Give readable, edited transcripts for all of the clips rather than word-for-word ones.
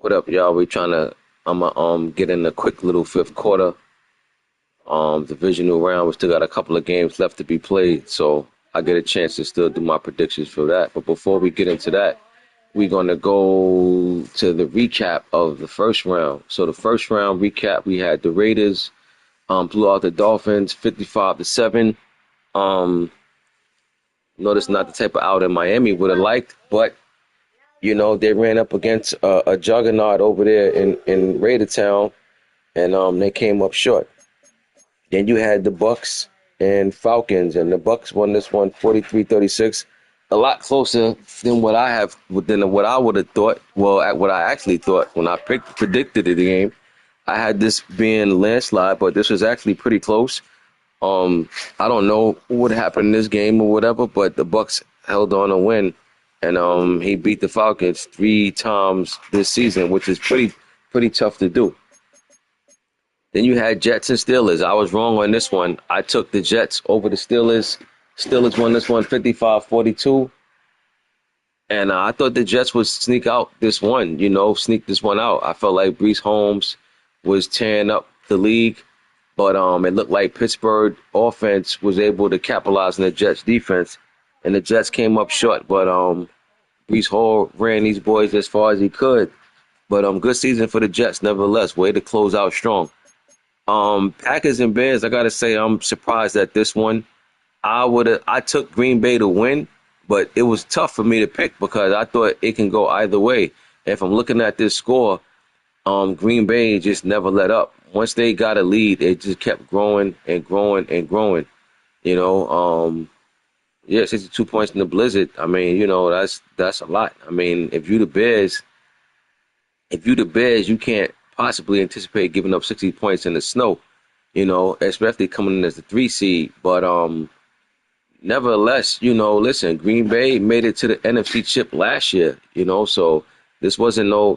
What up, y'all? I'm get in a quick little fifth quarter. Divisional round. We still got a couple of games left to be played, so I get a chance to still do my predictions for that. But before we get into that, we're gonna go to the recap of the first round. So the first round recap, we had the Raiders blew out the Dolphins 55-7. Um, Notice not the type of outing Miami would have liked, but they ran up against a juggernaut over there in Raider Town, and they came up short. Then you had the Bucks and Falcons, and the Bucks won this one 43-36, a lot closer than what I would have thought. Well, at what I actually thought when I predicted the game. I had this being landslide, but this was actually pretty close. I don't know what happened in this game or whatever, but the Bucks held on to win, and he beat the Falcons 3 times this season, which is pretty tough to do. Then you had Jets and Steelers. I was wrong on this one. I took the Jets over the Steelers. Steelers won this one 55-42. And I thought the Jets would sneak out this one, sneak this one out. I felt like Brees Holmes was tearing up the league, but it looked like Pittsburgh offense was able to capitalize on the Jets defense, and the Jets came up short. But Brees Hall ran these boys as far as he could. But good season for the Jets, nevertheless. Way to close out strong. Packers and Bears, I gotta say, I'm surprised at this one. I took Green Bay to win, but it was tough for me to pick because I thought it can go either way. If I'm looking at this score, Green Bay just never let up. Once they got a lead, it just kept growing and growing and growing. You know, yeah, 62 points in the blizzard. I mean, that's a lot. I mean, if you you can't possibly anticipate giving up 60 points in the snow, especially coming in as the 3 seed. But nevertheless, listen, Green Bay made it to the NFC chip last year, so this wasn't no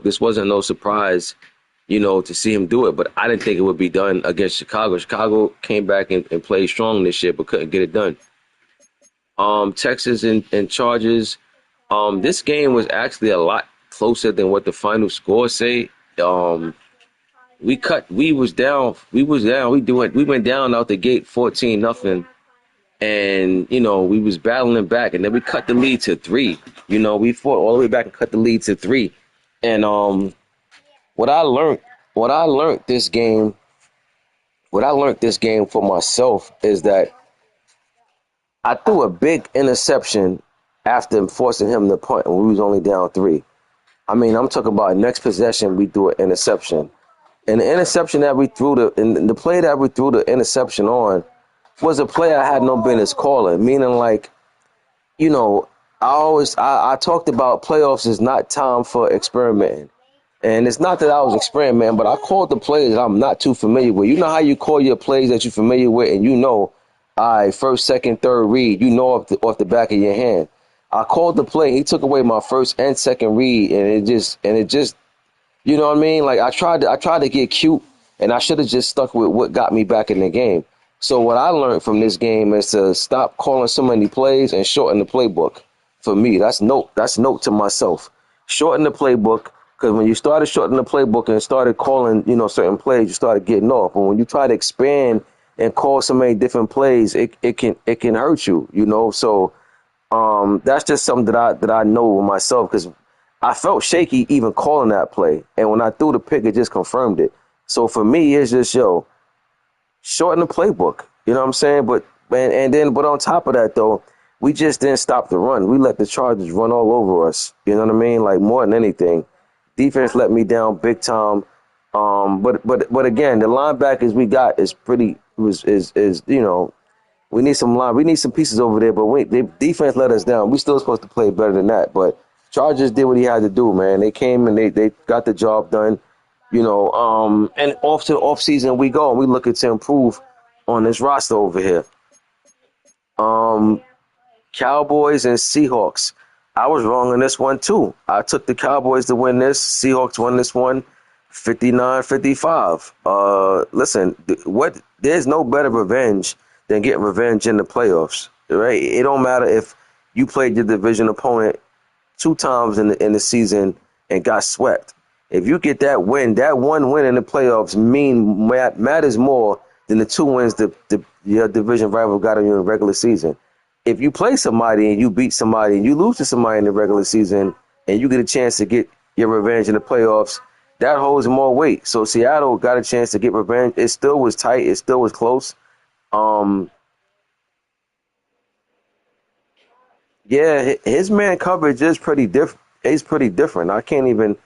surprise, to see him do it. But I didn't think it would be done against Chicago. Chicago came back and played strong this year, but couldn't get it done. Texas and Chargers. This game was actually a lot closer than what the final score say. We went down out the gate 14-0, and we was battling back, and then we cut the lead to 3. We fought all the way back and cut the lead to 3. And what I learned what I learned this game what I learned this game for myself is that I threw a big interception after forcing him to punt when we was only down 3. I mean, I'm talking about next possession we threw an interception. And the interception that we threw the play that we threw the interception on was a play I had no business calling, meaning like, I talked about playoffs is not time for experimenting. And it's not that I was experimenting, but I called the plays that I'm not too familiar with. You know how you call your plays that you're familiar with, and all right, first, second, third read, off the back of your hand. I called the play. He took away my first and second read, and it just, you know what I mean? Like I tried to get cute, and I should have just stuck with what got me back in the game. So what I learned from this game is to stop calling so many plays and shorten the playbook. For me, that's note to myself. Shorten the playbook, because when you started shortening the playbook and started calling, certain plays, you started getting off. But when you try to expand and call so many different plays, it can hurt you, So that's just something that I know myself, because I felt shaky even calling that play, and when I threw the pick, it just confirmed it. So for me, it's just shorten the playbook. You know what I'm saying? But on top of that though, we just didn't stop the run. We let the Chargers run all over us. You know what I mean? Like more than anything, defense let me down big time. But again, the linebackers we got is pretty we need some pieces over there. But the defense let us down. We still supposed to play better than that. But Chargers did what he had to do, man. They came and they got the job done. And off to the off season we go, and we looking to improve on this roster over here. Cowboys and Seahawks. I was wrong on this one too. I took the Cowboys to win this. Seahawks won this one 59-55. Listen, there's no better revenge than getting revenge in the playoffs, right? It don't matter if you played your division opponent 2 times in the season and got swept. If you get that win, that one win in the playoffs matters more than the two wins your division rival got on you in the regular season. If you play somebody and you beat somebody and you lose to somebody in the regular season and you get a chance to get your revenge in the playoffs, that holds more weight. So Seattle got a chance to get revenge. It still was tight. It still was close. Um, yeah, his man coverage is pretty different. It's pretty different. I can't even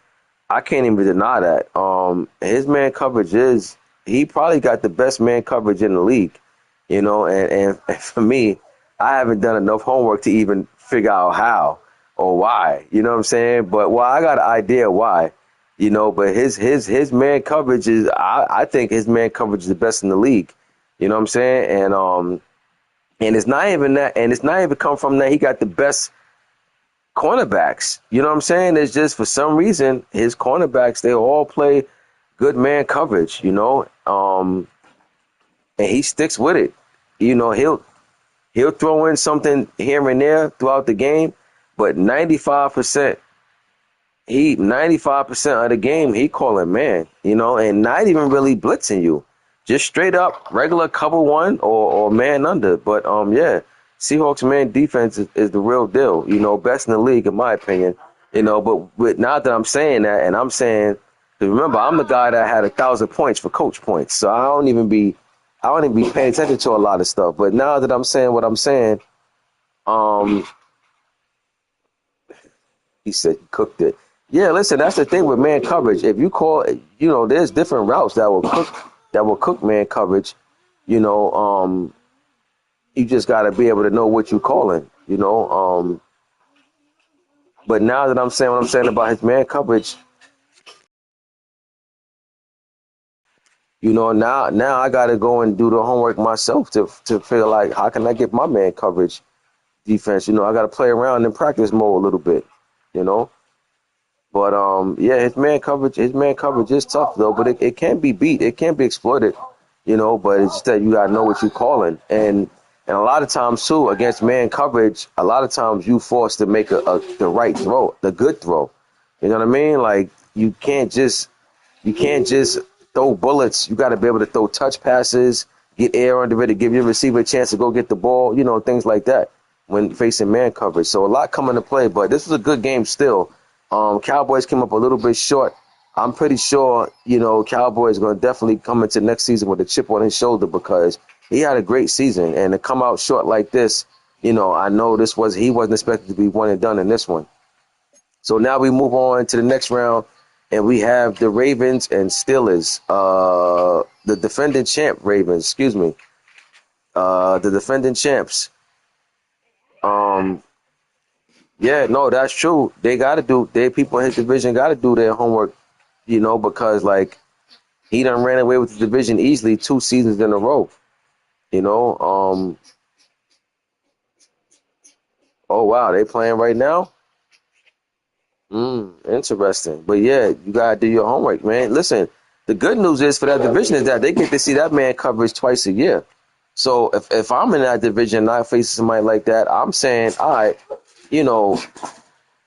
deny that. His man coverage is he probably got the best man coverage in the league, and for me, I haven't done enough homework to even figure out how or why. You know what I'm saying? But I got an idea why. But his man coverage is I think his man coverage is the best in the league. You know what I'm saying? And it's not even that, and it's not even come from that he got the best cornerbacks. You know what I'm saying? It's just for some reason his cornerbacks they all play good man coverage, and he sticks with it. He'll throw in something here and there throughout the game, but 95% of the game he calling man, and not even really blitzing you. Just straight up regular cover one or man under. But yeah, Seahawks man defense is the real deal, best in the league in my opinion. But now that I'm saying that, and I'm saying, 'cause remember I'm the guy that had 1,000 points for coach points, so I don't even be paying attention to a lot of stuff. But now that I'm saying what I'm saying, um, he said he cooked it. Yeah, listen, that's the thing with man coverage. If you call, there's different routes that will cook man coverage. You know, you just got to be able to know what you're calling. But now that I'm saying what I'm saying about his man coverage, now I got to go and do the homework myself to feel like how can I get my man coverage defense. I got to play around in practice mode a little bit. You know. But yeah, his man coverage is tough though. But it can't be beat. It can't be exploited. But it's just that you gotta know what you're calling. And a lot of times too, against man coverage, a lot of times you forced to make the right throw, the good throw. You know what I mean? Like you can't just throw bullets. You got to be able to throw touch passes, get air under it to give your receiver a chance to go get the ball. Things like that when facing man coverage. So a lot coming to play, but this was a good game still. Cowboys came up a little bit short. I'm pretty sure, Cowboys going to definitely come into next season with a chip on his shoulder because he had a great season. And to come out short like this, I know he wasn't expected to be one and done in this one. So now we move on to the next round, and we have the Ravens and Steelers. The defending champ Ravens, excuse me. The defending champs. Um, yeah, no, that's true. Their people in his division got to do their homework, because like he done ran away with the division easily 2 seasons in a row. You know. Oh wow, they playing right now. Interesting. But yeah, you gotta do your homework, man. Listen, the good news is for that division is that they get to see that man coverage twice a year. So if I'm in that division and I face somebody like that, I'm saying, all right, you know,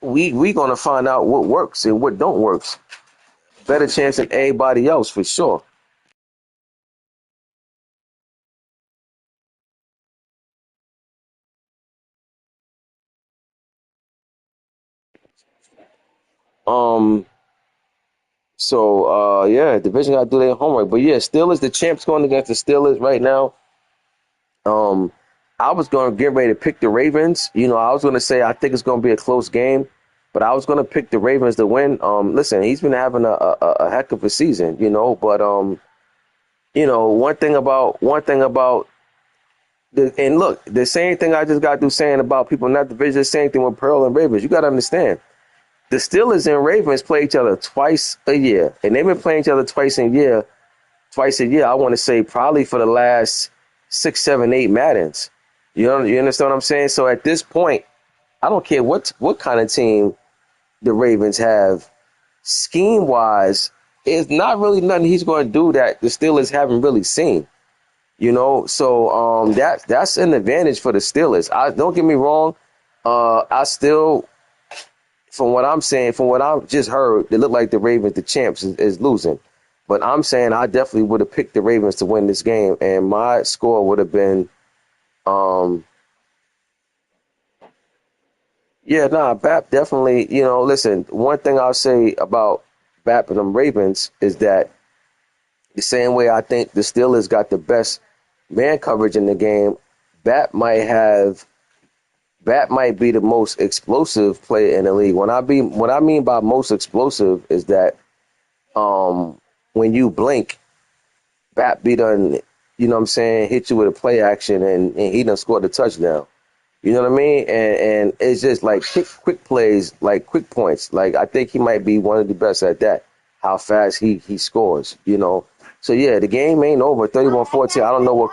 we gonna find out what works and what don't works. Better chance than anybody else for sure. Um. So yeah, division gotta do their homework. But yeah, Steelers, the champs going against the Steelers right now. Um, I was going to get ready to pick the Ravens. I was going to say I think it's going to be a close game, but I was going to pick the Ravens to win. Listen, he's been having a heck of a season, but one thing about and look, the same thing I just got through saying about people in that division, the same thing with Pearl and Ravens. You got to understand, the Steelers and Ravens play each other twice a year, and they've been playing each other twice a year. I want to say probably for the last 6, 7, 8 Maddens. You understand what I'm saying? So at this point, I don't care what kind of team the Ravens have. Scheme wise, it's not really nothing he's going to do that the Steelers haven't really seen. So that's an advantage for the Steelers. I don't get me wrong. I still from what I'm saying, from what I've just heard, it looked like the Ravens, the champs, is losing. But I'm saying I definitely would have picked the Ravens to win this game, and my score would have been, um, yeah, nah, Bap definitely. Listen, one thing I'll say about Bap and them Ravens is that the same way I think the Steelers got the best man coverage in the game, Bap might be the most explosive player in the league. What I mean by most explosive is that when you blink, Bap be done, you know what I'm saying, hit you with a play action and he done scored a touchdown. You know what I mean? And it's just like quick plays, like quick points. Like I think he might be one of the best at that. How fast he scores. So yeah, the game ain't over. 31-14. I don't know what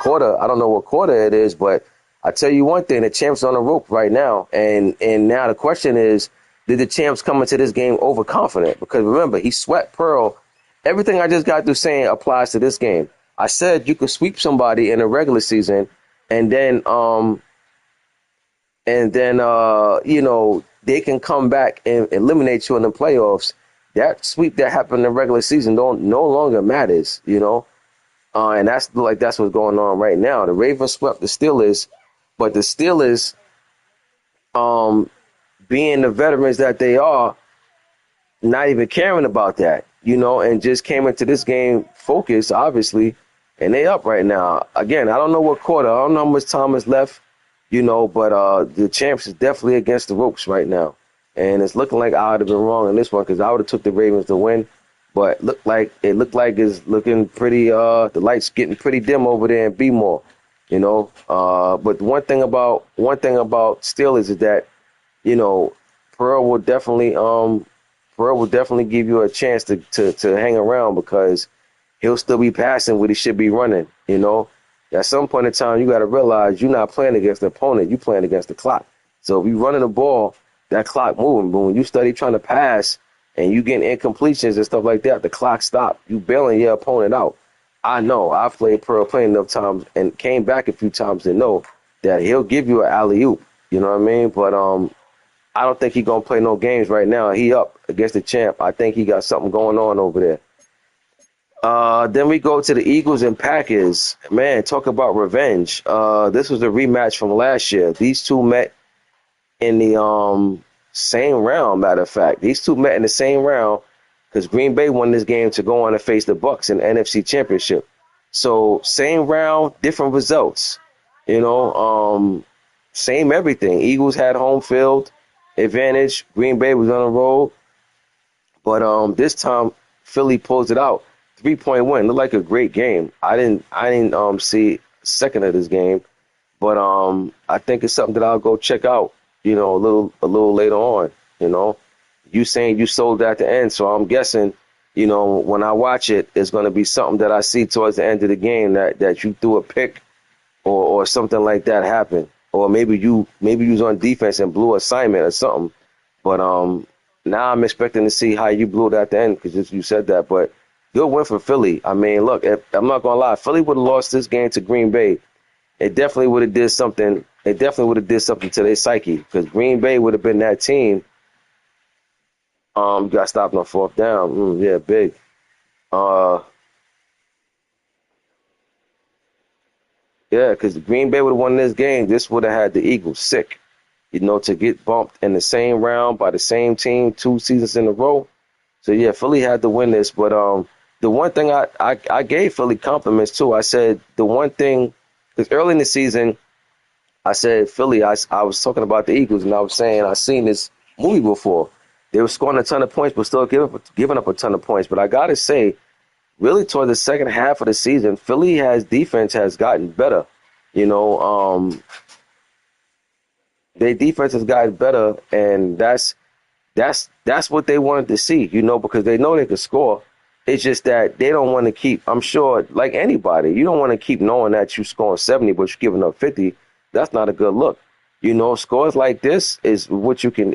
quarter it is, but I tell you one thing, the champs on the rope right now. And now the question is, did the champs come into this game overconfident? Because remember, he swept Pearl. Everything I just got through saying applies to this game. I said you could sweep somebody in a regular season and then they can come back and eliminate you in the playoffs. That sweep that happened in the regular season no longer matters. And that's what's going on right now. The Ravens swept the Steelers, but the Steelers, being the veterans that they are, not even caring about that, and just came into this game focused, obviously, and they up right now. Again, I don't know what quarter, I don't know how much time is left, but the champs is definitely against the ropes right now. And it's looking like I would have been wrong in this one because I would have took the Ravens to win. But it looked like it's looking pretty the lights getting pretty dim over there in B-more. But one thing about Steelers is that, Pearl will definitely give you a chance to hang around because he'll still be passing what he should be running. At some point in time, you got to realize you're not playing against the opponent. You're playing against the clock. So if you're running the ball, that clock moving. But when you study trying to pass and you getting incompletions and stuff like that, the clock stopped. You bailing your opponent out. I know. I've played Pearl plenty enough times and came back a few times to know that he'll give you an alley-oop. You know what I mean? But I don't think he's going to play no games right now. He up against the champ. I think he got something going on over there. Then we go to the Eagles and Packers. Man, talk about revenge. This was a rematch from last year. These two met in the same round, matter of fact. These two met in the same round because Green Bay won this game to go on and face the Bucs in the NFC Championship. So same round, different results. Same everything. Eagles had home field advantage. Green Bay was on the road. But this time, Philly pulls it out. 3-point win. Looked like a great game. I didn't see a second of this game, but I think it's something that I'll go check out. A little later on. You saying you sold at the end, so I'm guessing. When I watch it, it's going to be something that I see towards the end of the game that you threw a pick or something like that happened, or maybe you was on defense and blew assignment or something. But now I'm expecting to see how you blew it at the end because you said that, but. Good win for Philly. I mean, look, I'm not gonna lie. If Philly would have lost this game to Green Bay, it definitely would have did something. It definitely would have did something to their psyche because Green Bay would have been that team. Got stopped on fourth down. Yeah, big. Yeah, because Green Bay would have won this game. This would have had the Eagles sick. To get bumped in the same round by the same team 2 seasons in a row. So yeah, Philly had to win this, but the one thing I gave Philly compliments too. I said the one thing, because early in the season, I said Philly, I was talking about the Eagles, and I was saying I've seen this movie before. They were scoring a ton of points, but still giving up a ton of points. But I got to say, really toward the second half of the season, Philly defense has gotten better. Their defense has gotten better, and that's what they wanted to see, because they know they could score. It's just that they don't want to keep, I'm sure, like anybody, you don't want to keep knowing that you're scoring 70, but you're giving up 50. That's not a good look. Scores like this is what you can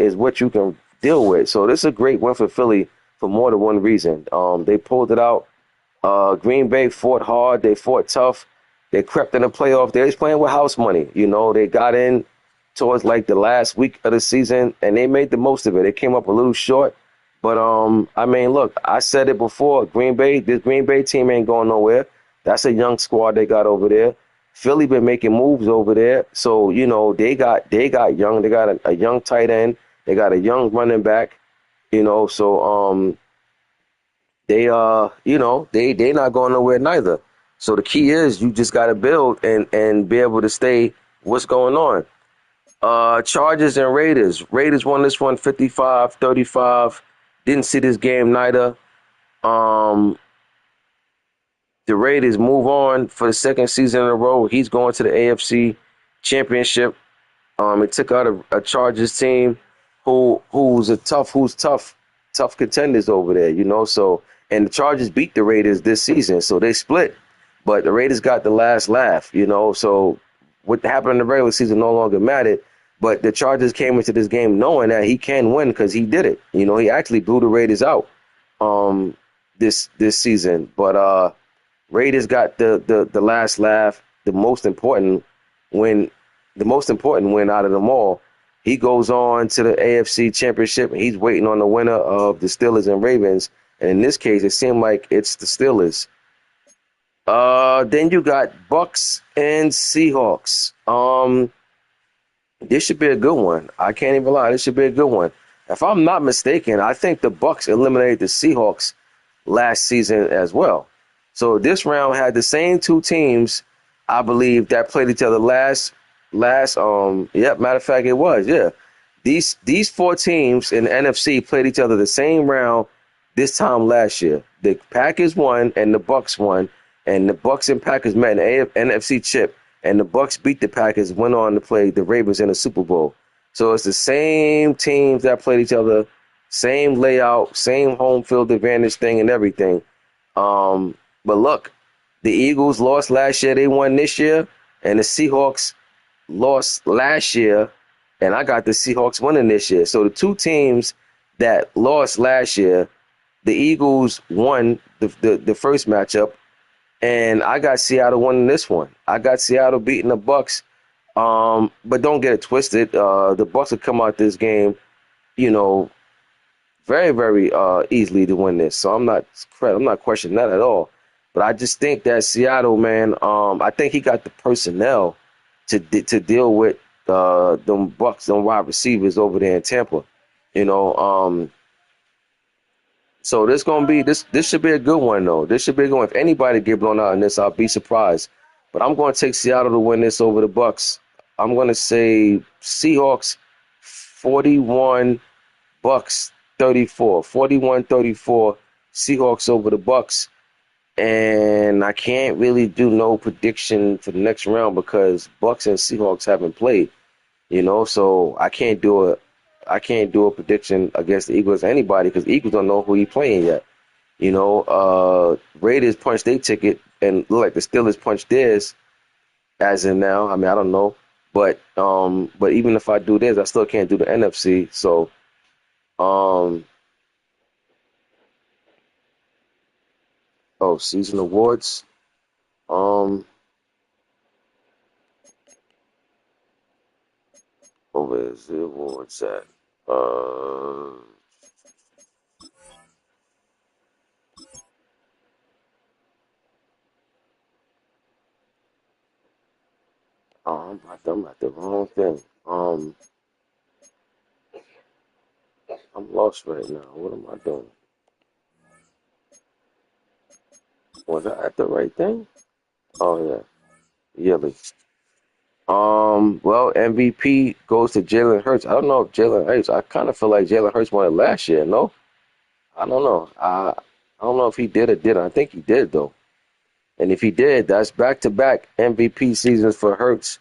deal with. So this is a great win for Philly for more than one reason. They pulled it out. Green Bay fought hard. They fought tough. They crept in the playoff. They was playing with house money. They got in. towards like the last week of the season, and they made the most of it. They came up a little short, but I mean, look, I said it before. This Green Bay team ain't going nowhere. That's a young squad they got over there. Philly been making moves over there, so you know they got young. They got a young tight end. They got a young running back. You know, so they not going nowhere neither. So the key is you just got to build and be able to stay what's going on. Chargers and Raiders. Raiders won this one 55-35. Didn't see this game neither. Um, the Raiders move on for the second season in a row. He's going to the AFC Championship. It took out a Chargers team who's tough contenders over there, you know. So and the Chargers beat the Raiders this season, so they split. But the Raiders got the last laugh, you know. So what happened in the regular season no longer mattered. But the Chargers came into this game knowing that he can win because he did it. You know, he actually blew the Raiders out this season. But Raiders got the last laugh, win, the most important win out of them all. He goes on to the AFC Championship, and he's waiting on the winner of the Steelers and Ravens. And in this case, it seemed like it's the Steelers. Then you got Bucks and Seahawks. This should be a good one. I can't even lie. This should be a good one. If I'm not mistaken, I think the Bucks eliminated the Seahawks last season as well. So this round had the same two teams, I believe, that played each other matter of fact it was. Yeah. These four teams in the NFC played each other the same round this time last year. The Packers won and the Bucks won, and the Bucks and Packers met in the NFC chip, and the Bucks beat the Packers, went on to play the Ravens in the Super Bowl. So it's the same teams that played each other, same layout, same home field advantage thing and everything. But look, the Eagles lost last year, they won this year, and the Seahawks lost last year, and I got the Seahawks winning this year. So the two teams that lost last year, the Eagles won the first matchup, and I got Seattle winning this one. I got Seattle beating the Bucks. But don't get it twisted. The Bucks will come out this game, you know, very, very easily to win this. So I'm not questioning that at all. But I just think that Seattle, man, I think he got the personnel to deal with them Bucks, them wide receivers over there in Tampa. You know, so this should be a good one though. This should be a good one. If anybody get blown out in this, I'll be surprised. But I'm going to take Seattle to win this over the Bucks. I'm going to say Seahawks 41, Bucks 34. 41-34, Seahawks over the Bucks. And I can't really do no prediction for the next round because Bucks and Seahawks haven't played, you know. So I can't do a prediction against the Eagles or anybody because the Eagles don't know who he's playing yet. You know, Raiders punched their ticket and look like the Steelers punched theirs as in now. I mean, I don't know. But even if I do this, I still can't do the NFC. So season awards. Where is the awards at? I'm at the wrong thing. I'm lost right now. What am I doing? Was I at the right thing? Oh yeah, yearly. Well, MVP goes to Jalen Hurts. I don't know if Jalen Hurts. I kind of feel like Jalen Hurts won it last year. No, I don't know. I don't know if he did or didn't. I think he did though. And if he did, that's back-to-back MVP seasons for Hurts.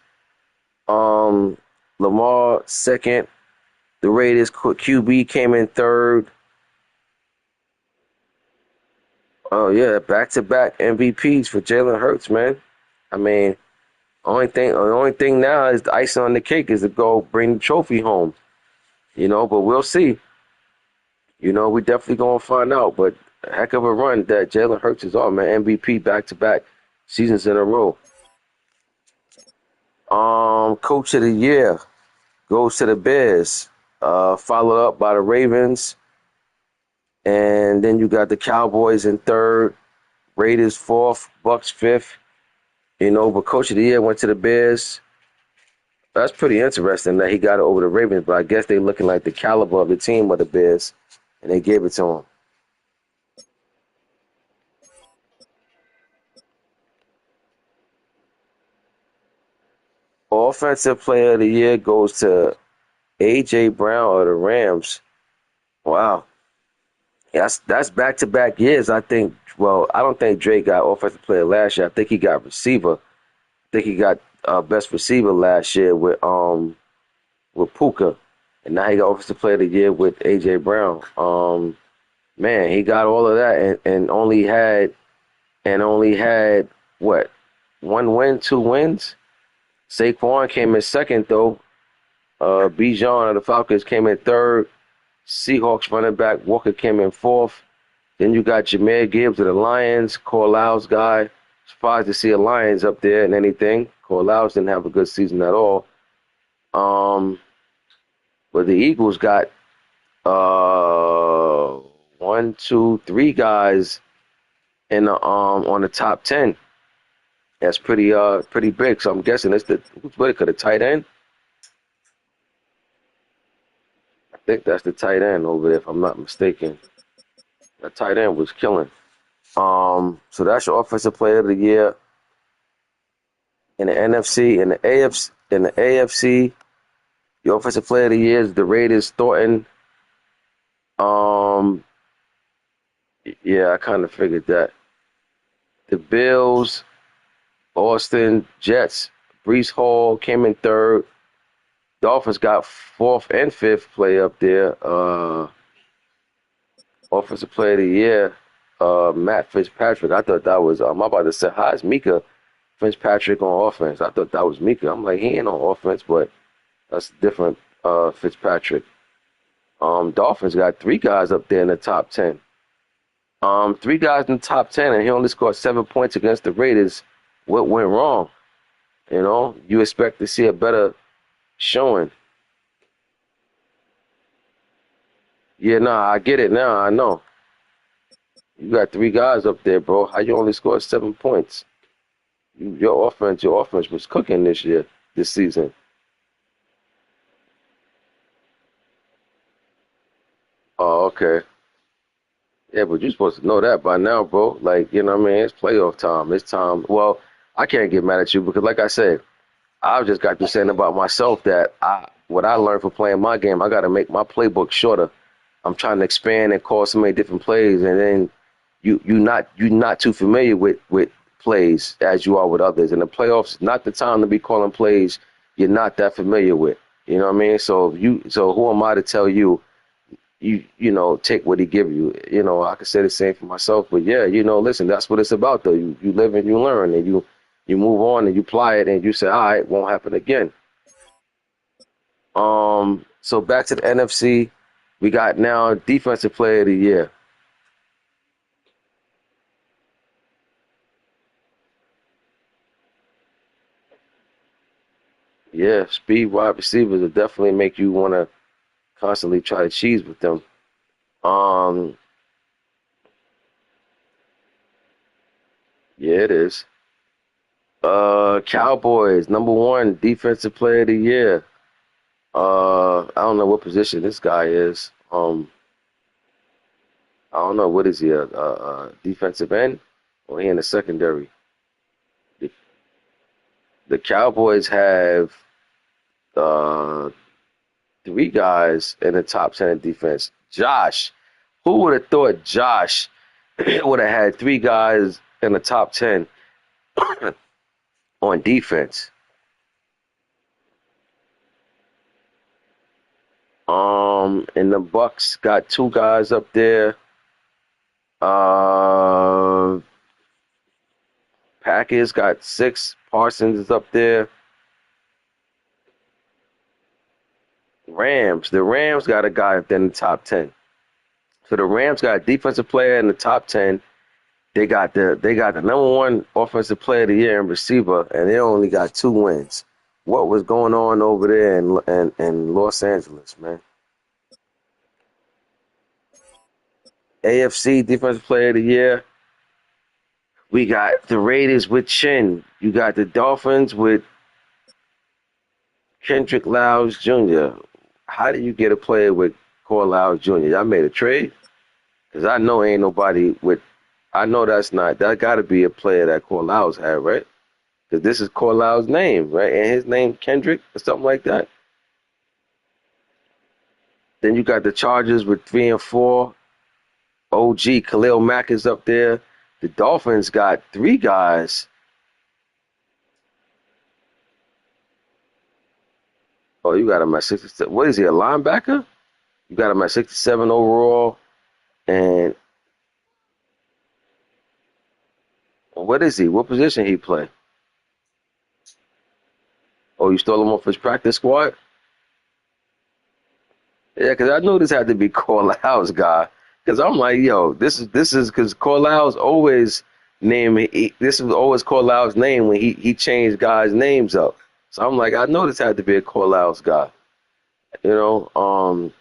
Lamar second. The Raiders QB came in third. Oh yeah, back-to-back MVPs for Jalen Hurts, man. I mean, the only thing now is the icing on the cake is to go bring the trophy home. You know, but we'll see. You know, we definitely gonna find out. But a heck of a run that Jalen Hurts is on, man. MVP back-to-back seasons in a row. Coach of the year. goes to the Bears, followed up by the Ravens, and then you got the Cowboys in third, Raiders fourth, Bucks fifth. But Coach of the Year went to the Bears. That's pretty interesting that he got it over the Ravens, but I guess they looking like the caliber of the team of the Bears, and they gave it to him. Offensive Player of the Year goes to A.J. Brown of the Rams. Wow. That's back-to-back years. I think. Well, I don't think Drake got offensive player last year. I think he got receiver. I think he got best receiver last year with Puka, and now he got offensive player of the year with AJ Brown. Man, he got all of that and only had what, one win, two wins. Saquon came in second though. Bijan of the Falcons came in third. Seahawks running back Walker came in fourth. Then you got Jahmyr Gibbs of the Lions, Corlow's guy. Surprised to see a Lions up there in anything. Corlow's didn't have a good season at all. But the Eagles got one, two, three guys in the on the top 10. That's pretty big. So I'm guessing it's who's what it could a tight end. I think that's the tight end over there, if I'm not mistaken. That tight end was killing. So that's your offensive player of the year in the NFC. In the AFC, your offensive player of the year is the Raiders, Thornton. Yeah, I kind of figured that. The Bills, Austin, Jets, Brees Hall came in third. Dolphins got fourth and fifth player up there. Offensive player of the year, Matt Fitzpatrick. I thought that was, I'm about to say, how is Mika Fitzpatrick on offense? I thought that was Mika. I'm like, he ain't on offense, but that's different. Fitzpatrick. Dolphins got three guys up there in the top 10. Three guys in the top 10, and he only scored 7 points against the Raiders. What went wrong? You expect to see a better showing. Yeah, nah, I get it now. I know. You got three guys up there, bro. How you only scored 7 points? Your offense was cooking this season. Oh, okay. Yeah, but you're supposed to know that by now, bro. Like, you know what I mean? It's playoff time. It's time. Well, I can't get mad at you because, like I said, I've just got to saying about myself that what I learned from playing my game, I got to make my playbook shorter. I'm trying to expand and call so many different plays, and then you're not too familiar with plays as you are with others. And the playoffs, not the time to be calling plays you're not that familiar with. You know what I mean? So who am I to tell you? Take what he give you. I could say the same for myself, but yeah, listen, that's what it's about though. You live and you learn and you move on and you apply it and you say, all right, won't happen again. So back to the NFC, we got now defensive player of the year. Yeah, speed wide receivers will definitely make you want to constantly try to cheese with them. Um, yeah, it is. Cowboys, number one defensive player of the year. I don't know what position this guy is. I don't know what is he a defensive end or he in the secondary. The, the Cowboys have uh three guys in the top 10 in defense. Josh, who would have thought Josh would have had three guys in the top 10 on defense? And the Bucks got two guys up there. Uh, Packers got six. Parsons is up there. The Rams got a guy up there in the top 10. So the Rams got a defensive player in the top 10. They got the number one offensive player of the year and receiver, and they only got two wins. what was going on over there in Los Angeles, man. AFC Defensive Player of the Year. We got the Raiders with Chin. You got the Dolphins with Kendrick Louds Jr. How do you get a player with Cole Louds Jr.? Y'all made a trade? Because I know ain't nobody with. I know that's not. That got to be a player that Cole Louds had, right? Because this is Cole Louds' name, right? And his name Kendrick or something like that. Then you got the Chargers with 3 and 4. OG Khalil Mack is up there. The Dolphins got 3 guys. Oh, you got him at 67. What is he, a linebacker? You got him at 67 overall. And what is he? What position he play? Oh, you stole him off his practice squad? Yeah, because I knew this had to be Corlow's guy. Because I'm like, yo, this is because Corlow's always this was always Corlow's name when he changed guys' names up. So I'm like, I know this had to be a Corlow's guy. You know,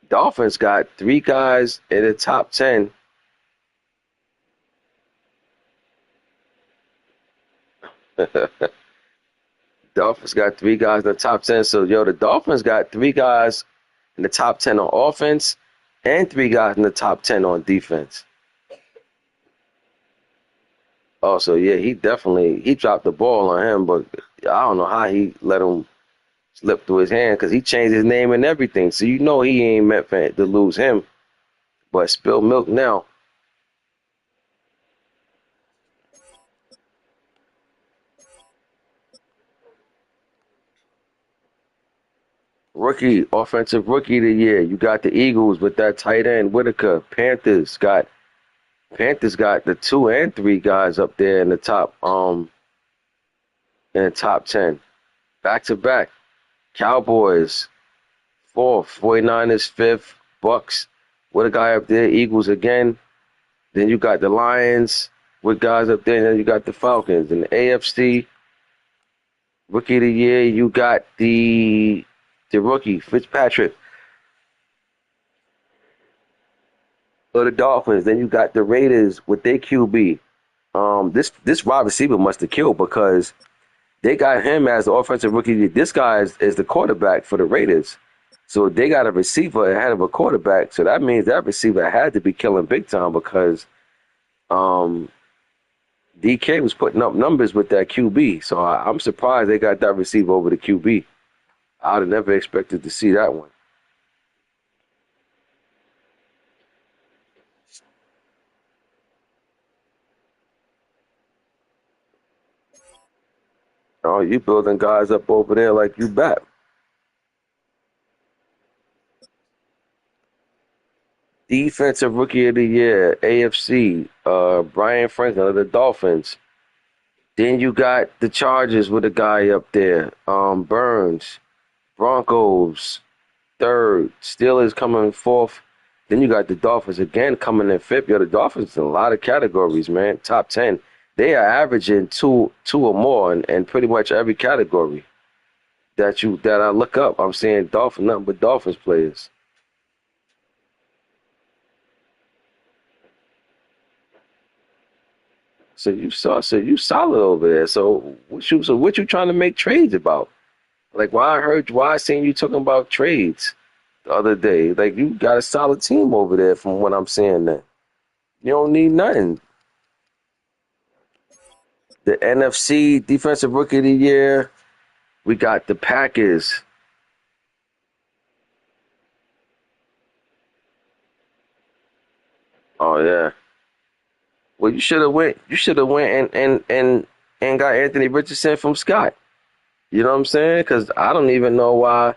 Dolphins got 3 guys in the top 10. Dolphins got 3 guys in the top 10. So, yo, the Dolphins got 3 guys in the top 10 on offense and 3 guys in the top 10 on defense. Oh, so yeah, he dropped the ball on him, but I don't know how he let him slip through his hand because he changed his name and everything. So you know he ain't meant to lose him. But spill milk now. Offensive rookie of the year. You got the Eagles with that tight end Whitaker. Panthers got the 2 and 3 guys up there in the top 10. Back to back. Cowboys fourth, 49ers fifth, Bucks with a guy up there, Eagles again. Then you got the Lions with guys up there, and then you got the Falcons. In the AFC rookie of the year, you got the rookie, Fitzpatrick of the Dolphins. Then you got the Raiders with their QB. This wide receiver must have killed because they got him as the offensive rookie. This guy is the quarterback for the Raiders. So they got a receiver ahead of a quarterback. So that means that receiver had to be killing big time because um, DK was putting up numbers with that QB. So I'm surprised they got that receiver over the QB. I would have never expected to see that one. Oh, you building guys up over there like you bet. Defensive Rookie of the Year, AFC, Brian Franklin of the Dolphins. Then you got the Chargers with a guy up there, Burns. Broncos, third. Steelers coming fourth. Then you got the Dolphins again coming in fifth. Yo, the Dolphins in a lot of categories, man. Top 10. They are averaging two or more in pretty much every category that I look up. I'm seeing nothing but Dolphins players. So you solid over there. So what you trying to make trades about? Like why I seen you talking about trades the other day. Like you got a solid team over there from what I'm seeing there. You don't need nothing. The NFC Defensive Rookie of the Year, we got the Packers. Oh yeah. Well, you should have went. You should have went and got Anthony Richardson from Scott. You know what I'm saying? Because I don't even know why,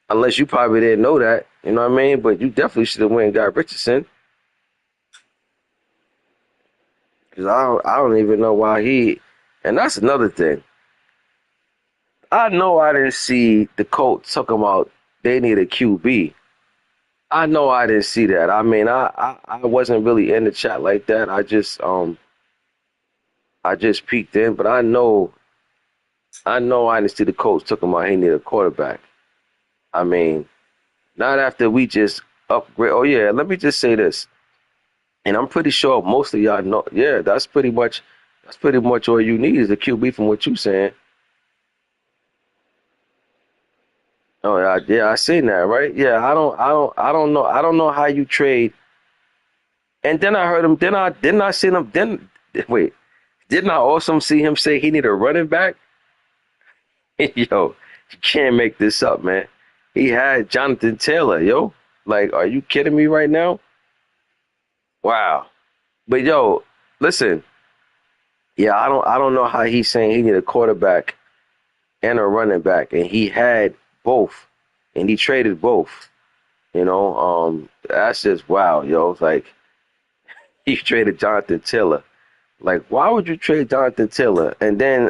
unless you probably didn't know that. You know what I mean? But you definitely should have went and got Richardson. Because I don't even know why he. And that's another thing. I know I didn't see the Colts talking about they need a QB. I know I didn't see that. I mean, I wasn't really in the chat like that. I just peeked in, but I know I didn't see the coach took him out. He needed a quarterback. I mean, not after we just upgrade. Oh yeah, let me just say this, and I'm pretty sure most of y'all know. Yeah, that's pretty much all you need is a QB from what you saying. Oh yeah, yeah, I seen that, right? Yeah, I don't know how you trade. And then I heard him. Then I didn't I see him. Then wait, didn't I also see him say he need a running back? Yo, you can't make this up, man. He had Jonathan Taylor, yo. Like, are you kidding me right now? Wow. But yo, listen, yeah, I don't know how he's saying he need a quarterback and a running back, and he had both, and he traded both. That's just wow, yo. It's like he traded Jonathan Taylor. Like, why would you trade Jonathan Taylor? And then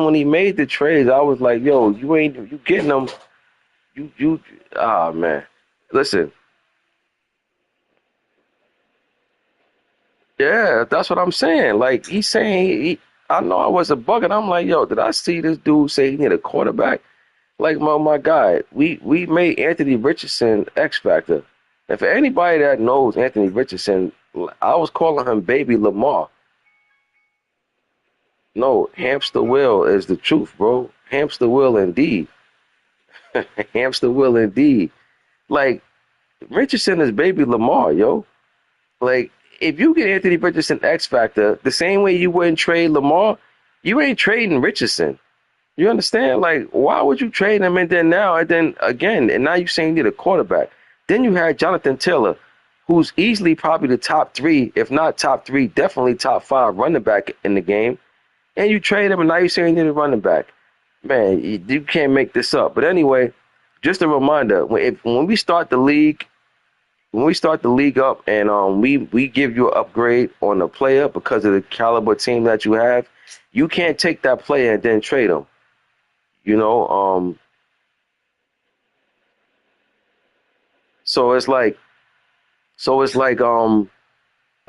when he made the trades, I was like, yo, you getting them, man. Listen, yeah, that's what I'm saying. Like he's saying, I know I was a bug, and I'm like, yo, did I see this dude say he need a quarterback? Like my guy, we made Anthony Richardson X Factor. And for anybody that knows Anthony Richardson, I was calling him Baby Lamar. No, hamster wheel is the truth, bro. Hamster wheel indeed. Hamster wheel indeed. Like Richardson is Baby Lamar, yo. Like if you get Anthony Richardson X Factor, the same way you wouldn't trade Lamar, you ain't trading Richardson. You understand? Like, why would you trade him and then now and then again, and now you're saying you need a quarterback? Then you had Jonathan Taylor, who's easily probably the top three, if not top three, definitely top five running back in the game. And you trade him, and now you're saying you need a running back. Man, you can't make this up. But anyway, just a reminder: when we start the league, when we start the league up, and we give you an upgrade on the player because of the caliber team that you have, you can't take that player and then trade him. You know, so it's like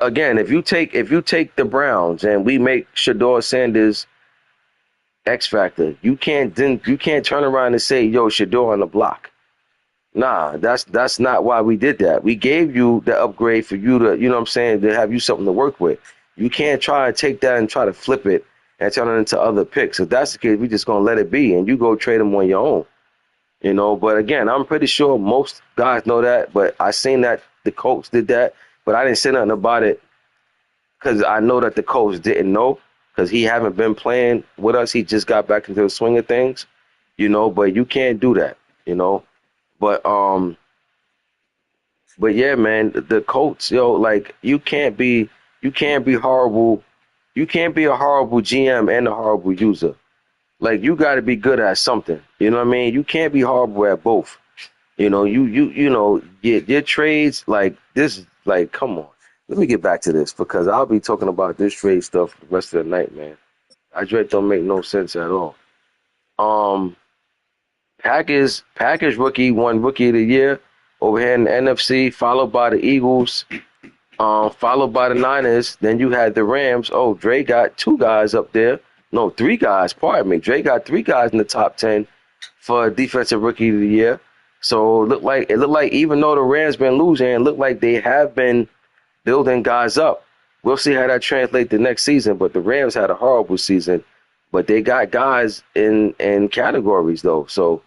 again, if you take the Browns and we make Shador Sanders X factor, you can't turn around and say, yo, Shador on the block. Nah, that's not why we did that. We gave you the upgrade for you to, you know what I'm saying, to have you something to work with. You can't try and take that and try to flip it and turn it into other picks. If that's the case, we just gonna let it be and you go trade them on your own. But again, I'm pretty sure most guys know that, but I seen that the coach did that, but I didn't say nothing about it because I know that the coach didn't know because he haven't been playing with us. He just got back into the swing of things, but you can't do that, you know. But yeah, man, the Colts, yo, like you can't be horrible. You can't be a horrible GM and a horrible user. Like you got to be good at something. You know what I mean? You can't be horrible at both. Your trades like this. Like, come on. Let me get back to this because I'll be talking about this trade stuff the rest of the night, man. I trade don't make no sense at all. Um, Packers rookie won rookie of the year over here in the NFC, followed by the Eagles, followed by the Niners. Then you had the Rams. Oh, Dre got two guys up there. No, three guys. Pardon me. Dre got three guys in the top 10 for defensive rookie of the year. So it looked like even though the Rams been losing, it looked like they have been building guys up. We'll see how that translates the next season. But the Rams had a horrible season, but they got guys in categories though. So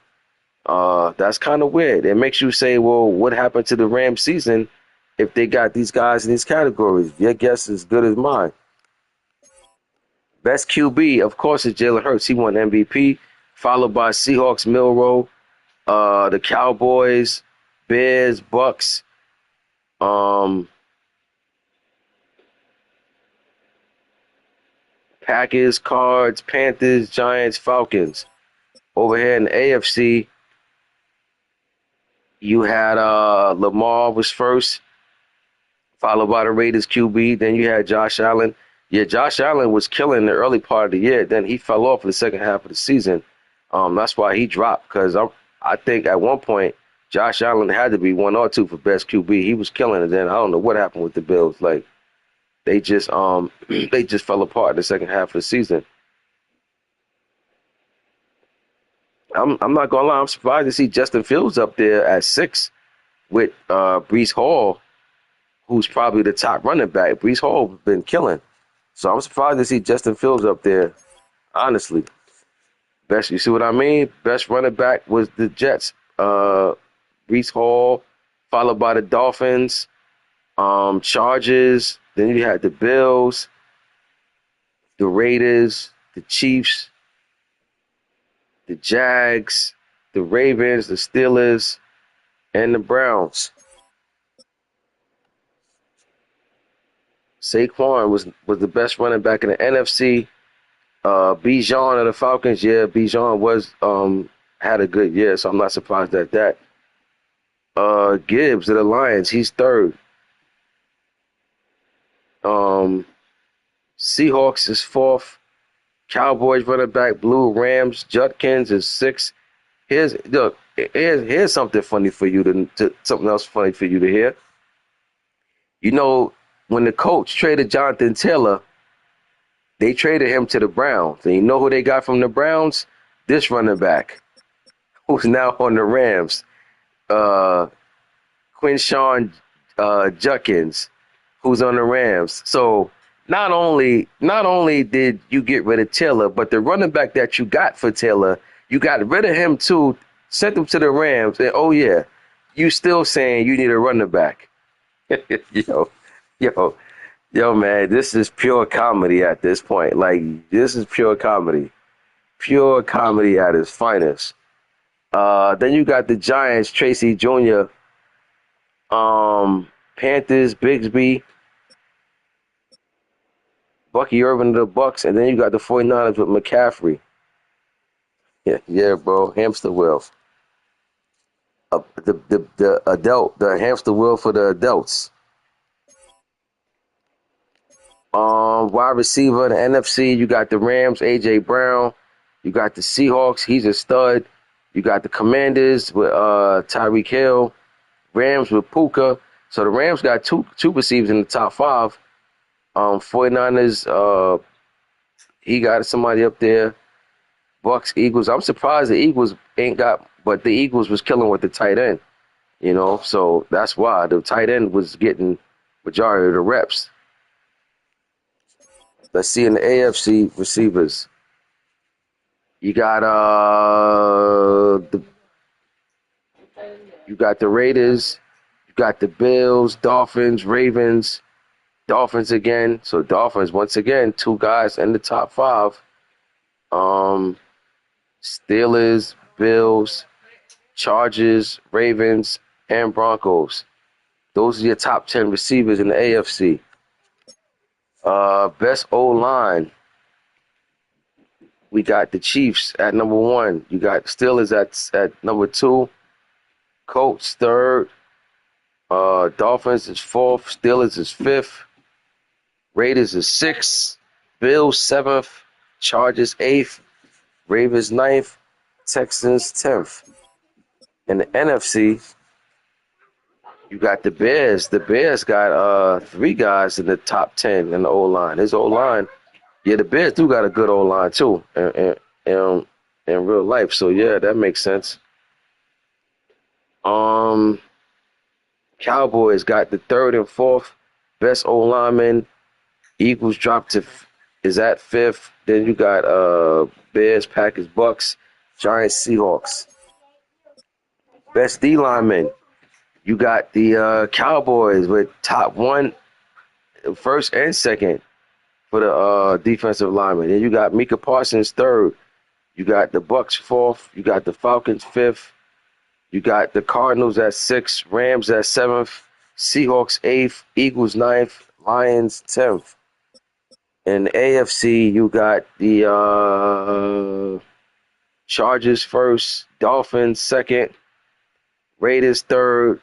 that's kind of weird. It makes you say, well, what happened to the Rams season if they got these guys in these categories? Your guess is as good as mine. Best QB, of course, is Jalen Hurts. He won MVP, followed by Seahawks, Milrow, the Cowboys, Bears, Bucks, um, Packers, Cards, Panthers, Giants, Falcons. Over here in the AFC, you had Lamar was first, followed by the Raiders QB. Then you had Josh Allen. Yeah, Josh Allen was killing the early part of the year. Then he fell off in the second half of the season. That's why he dropped because I think at one point Josh Allen had to be one or two for best QB. He was killing it. Then I don't know what happened with the Bills. Like They just they just fell apart in the second half of the season. I'm not gonna lie, I'm surprised to see Justin Fields up there at 6 with Brees Hall, who's probably the top running back. Brees Hall been killing. So I'm surprised to see Justin Fields up there, honestly. Best, you see what I mean? Best running back was the Jets. Brees Hall, followed by the Dolphins, Chargers. Then you had the Bills, the Raiders, the Chiefs, the Jags, the Ravens, the Steelers, and the Browns. Saquon was the best running back in the NFC. Bijan of the Falcons, yeah, Bijan was had a good year, so I'm not surprised at that. Gibbs of the Lions, he's third. Um, Seahawks is fourth. Cowboys running back Blue, Rams Judkins is sixth. Here's something funny for you to something else funny for you to hear. You know, when the coach traded Jonathan Taylor, they traded him to the Browns. And you know who they got from the Browns? This running back, who's now on the Rams. Quinshawn Judkins, who's on the Rams. So not only did you get rid of Taylor, but the running back that you got for Taylor, you got rid of him too, sent him to the Rams, and oh yeah, you still saying you need a running back. yo, yo, yo, man, this is pure comedy at this point. Like, this is pure comedy. Pure comedy at its finest. Then you got the Giants, Tracy Jr., Panthers, Bigsby, Bucky Irvin of the Bucks, and then you got the 49ers with McCaffrey. Yeah, bro, hamster wheel. The hamster wheel for the adults. Wide receiver in the NFC, you got the Rams, AJ Brown. You got the Seahawks, he's a stud. You got the Commanders with Tyreek Hill, Rams with Puka. So the Rams got two receivers in the top 5. 49ers, he got somebody up there. Bucks, Eagles. I'm surprised the Eagles ain't got, but the Eagles was killing with the tight end, you know. So that's why the tight end was getting majority of the reps. Let's see in the AFC receivers. You got you got the Raiders, you got the Bills, Dolphins, Ravens, Dolphins again. So Dolphins once again, 2 guys in the top 5. Steelers, Bills, Chargers, Ravens, and Broncos. Those are your top 10 receivers in the AFC. Best O-line. We got the Chiefs at number 1. You got Steelers at number 2. Colts 3rd. Dolphins is 4th. Steelers is 5th. Raiders is 6th. Bills 7th. Chargers 8th. Ravens 9th. Texans 10th. In the NFC, you got the Bears. The Bears got 3 guys in the top 10 in the O-line. His O-line, yeah, the Bears do got a good O-line too in real life. So yeah, that makes sense. Cowboys got the 3rd and 4th best O-lineman. Eagles dropped is at 5th. Then you got Bears, Packers, Bucks, Giants, Seahawks. Best D lineman. You got the Cowboys with top 1, 1st and 2nd for the defensive lineman. Then you got Micah Parsons 3rd. You got the Bucks 4th. You got the Falcons 5th. You got the Cardinals at 6th. Rams at 7th. Seahawks 8th. Eagles 9th. Lions 10th. In the AFC, you got the Chargers 1st. Dolphins 2nd. Raiders 3rd.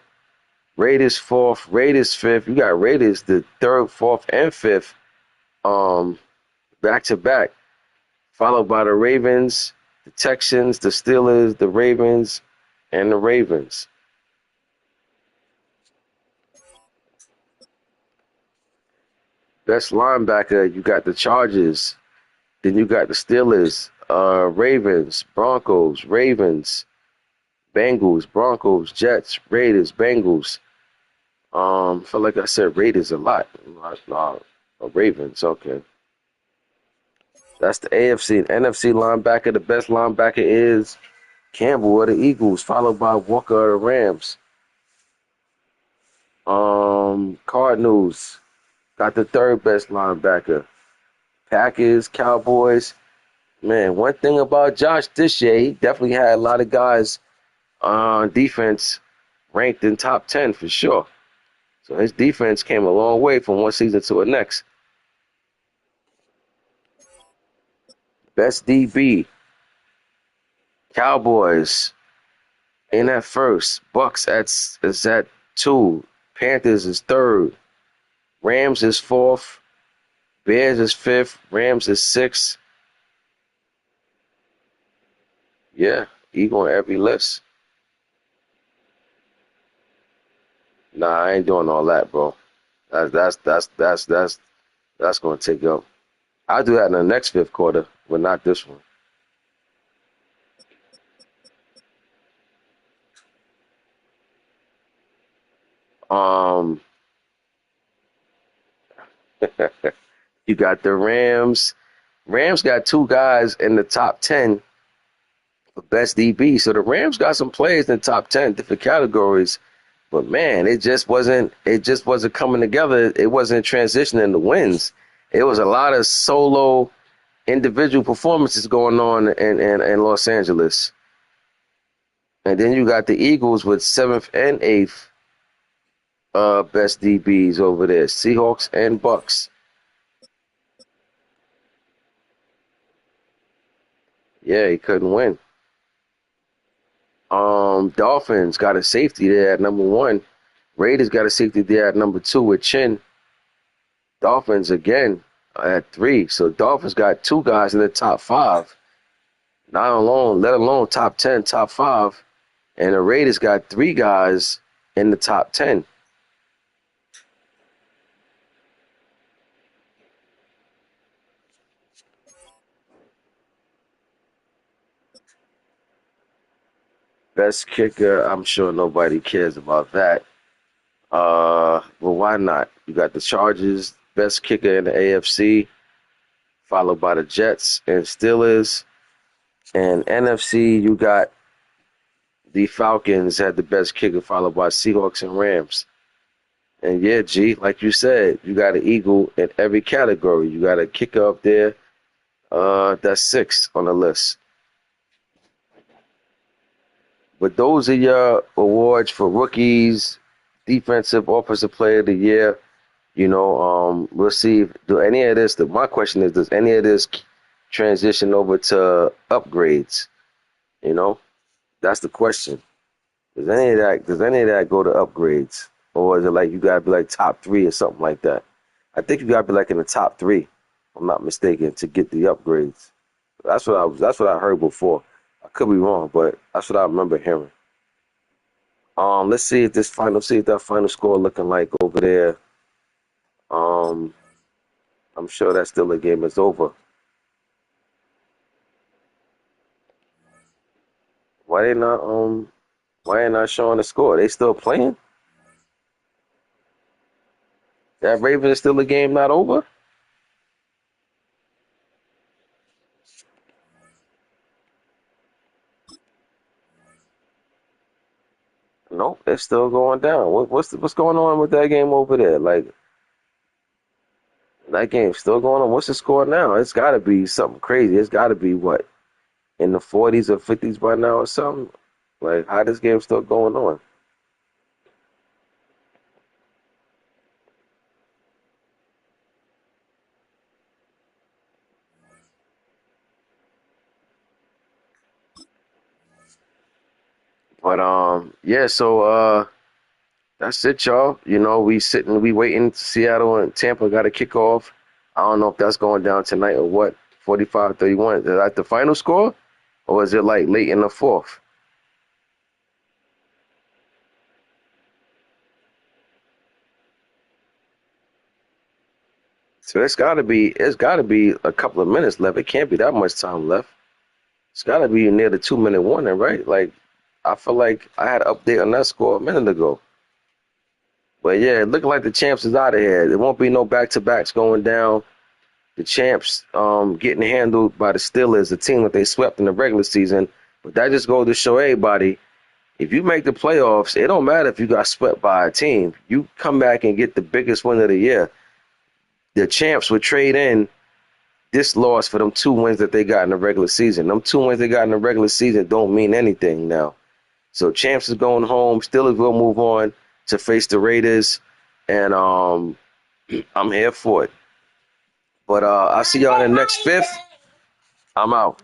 Raiders 4th, Raiders 5th. You got Raiders the 3rd, 4th, and 5th, back to back, followed by the Ravens, the Texans, the Steelers, the Ravens, and the Ravens. Best linebacker, you got the Chargers. Then you got the Steelers, Ravens, Broncos, Ravens, Bengals, Broncos, Jets, Raiders, Bengals. Feel like I said Raiders a lot. Ravens, okay. That's the AFC. And NFC linebacker, the best linebacker is Campbell of the Eagles, followed by Walker of the Rams. Cardinals got the third best linebacker. Packers, Cowboys. Man, one thing about Josh this year, he definitely had a lot of guys on defense ranked in top 10 for sure. So his defense came a long way from one season to the next. Best DB, Cowboys in at first. Bucks is at 2. Panthers is 3rd. Rams is 4th. Bears is 5th. Rams is 6th. Yeah, Eagle on every list. Nah, I ain't doing all that, bro. That's gonna take up. I'll do that in the next fifth quarter, but not this one. Um, you got the Rams. Rams got 2 guys in the top 10 for best DB. So the Rams got some players in the top 10, different categories. But man, it just wasn't coming together. It wasn't transitioning to wins. It was a lot of solo individual performances going on in Los Angeles. And then you got the Eagles with 7th and 8th best DBs over there. Seahawks and Bucks. Yeah, he couldn't win. Dolphins got a safety there at number 1. Raiders got a safety there at number 2 with Chin. Dolphins again at 3. So Dolphins got 2 guys in the top 5. Not alone, let alone top 10, top 5. And the Raiders got 3 guys in the top 10. Best kicker, I'm sure nobody cares about that. Well, why not? You got the Chargers, best kicker in the AFC, followed by the Jets and Steelers. And NFC, you got the Falcons had the best kicker, followed by Seahawks and Rams. And yeah, G, like you said, you got an Eagle in every category. You got a kicker up there. That's 6 on the list. But those are your awards for rookies, defensive, offensive player of the year. We'll see if do any of this. My question is, does any of this transition over to upgrades? You know, that's the question. Does any of that go to upgrades, or is it like you gotta be like top 3 or something like that? I think you gotta be like in the top 3, if I'm not mistaken, to get the upgrades. That's what I heard before. I could be wrong, but that's what I remember hearing. Let's see if that final score looking like over there. Um, I'm sure that still a game is over. Why they not why they not showing the score? They still playing? That Ravens is still a game not over? Nope, it's still going down. What's going on with that game over there? Like that game's still going on. What's the score now? It's gotta be something crazy. It's gotta be what, in the 40s or 50s by now or something? Like how this game still going on? But yeah, so that's it, y'all. We waiting. Seattle and Tampa got to kick off. I don't know if that's going down tonight or what. 45-31. Is that the final score? Or is it like late in the fourth? So it's gotta be a couple of minutes left. It can't be that much time left. It's gotta be near the 2 minute warning, right? Like I feel like I had an update on that score a minute ago. But yeah, it looking like the champs is out of here. There won't be no back to backs going down. The champs getting handled by the Steelers, a team that they swept in the regular season. But that just goes to show everybody, if you make the playoffs, it don't matter if you got swept by a team. You come back and get the biggest win of the year. The champs would trade in this loss for them 2 wins that they got in the regular season. Them 2 wins they got in the regular season don't mean anything now. So champs is going home. Steelers will move on to face the Raiders, and I'm here for it. But I'll see y'all in the next fifth. I'm out.